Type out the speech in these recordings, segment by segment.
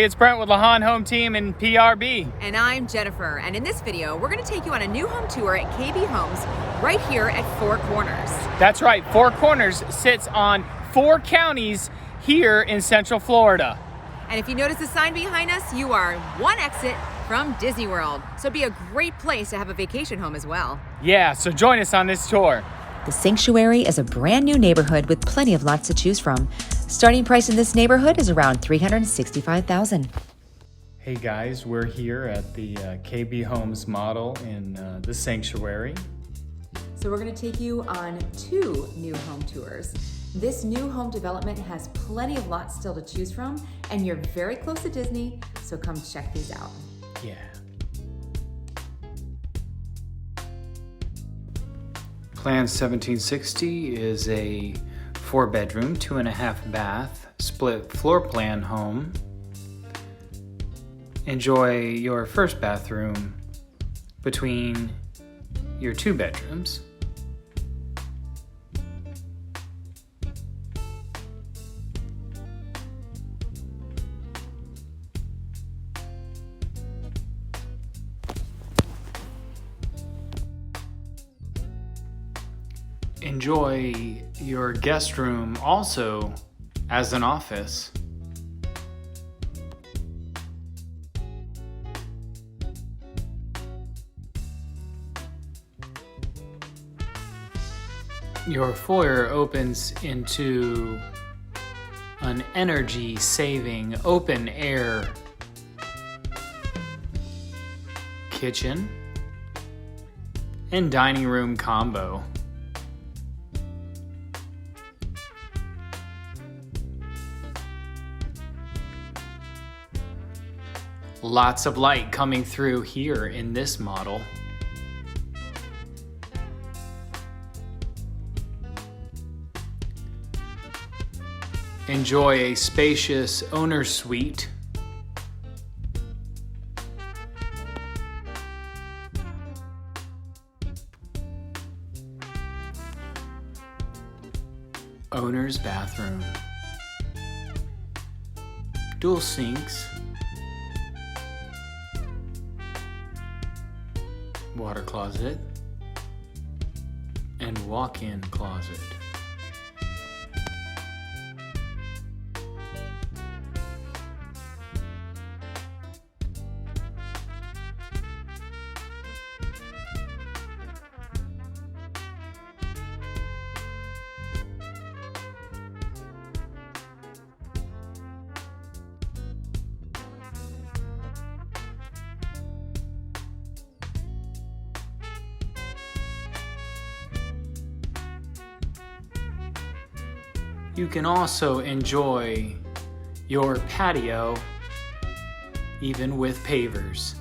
It's Brent with Lawhon Home Team and PRB. And I'm Jennifer, and in this video, we're going to take you on a new home tour at KB Homes right here at Four Corners. That's right, Four Corners sits on 4 counties here in Central Florida. And if you notice the sign behind us, you are one exit from Disney World. So it'd be a great place to have a vacation home as well. Yeah, so join us on this tour. The Sanctuary is a brand new neighborhood with plenty of lots to choose from. Starting price in this neighborhood is around $365,000. Hey guys, we're here at the KB Homes model in the Sanctuary. So we're going to take you on 2 new home tours. This new home development has plenty of lots still to choose from, and you're very close to Disney, so come check these out. Yeah. Plan 1760 is a 4-bedroom, 2.5 bath, split floor plan home. Enjoy your first bathroom between your 2 bedrooms. Enjoy your guest room also as an office. Your foyer opens into an energy-saving open air kitchen and dining room combo. Lots of light coming through here in this model. Enjoy a spacious owner suite. Owner's bathroom. Dual sinks. Water closet and walk-in closet. You can also enjoy your patio even with pavers.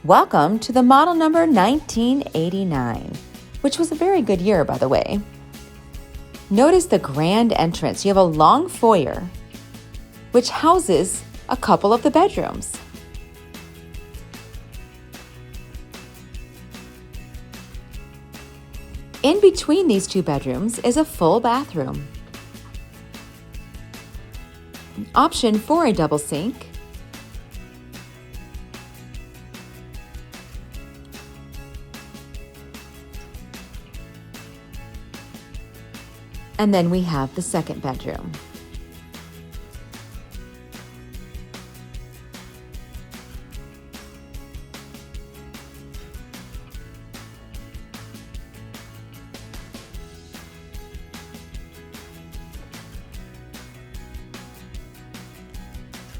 Welcome to the model number 1989, which was a very good year, by the way. Notice the grand entrance. You have a long foyer, which houses a couple of the bedrooms. In between these 2 bedrooms is a full bathroom. An option for a double sink. And then we have the second bedroom.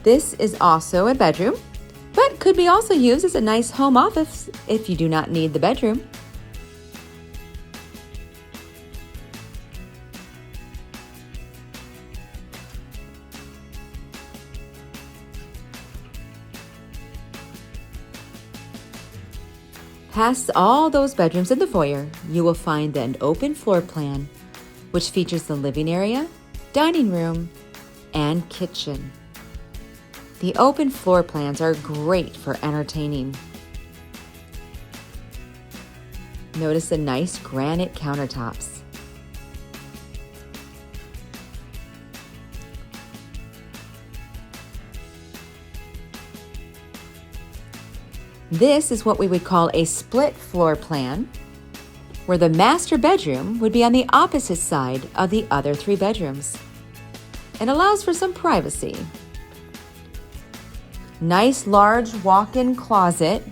This is also a bedroom, but could be also used as a nice home office if you do not need the bedroom. Past all those bedrooms in the foyer, you will find an open floor plan, which features the living area, dining room, and kitchen. The open floor plans are great for entertaining. Notice the nice granite countertops. This is what we would call a split floor plan, where the master bedroom would be on the opposite side of the other 3 bedrooms, and allows for some privacy. Nice large walk-in closet.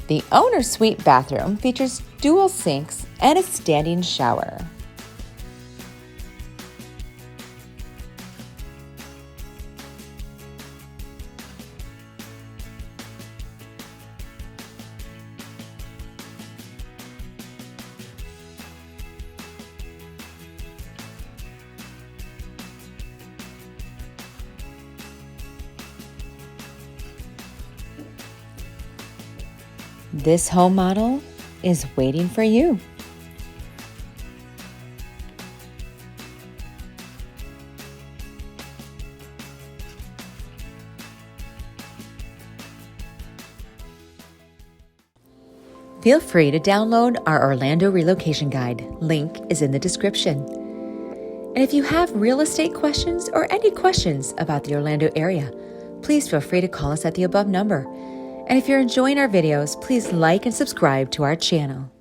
The owner suite bathroom features dual sinks and a standing shower. This home model is waiting for you. Feel free to download our Orlando relocation guide. Link is in the description. And if you have real estate questions or any questions about the Orlando area, please feel free to call us at the above number. And if you're enjoying our videos, please like and subscribe to our channel.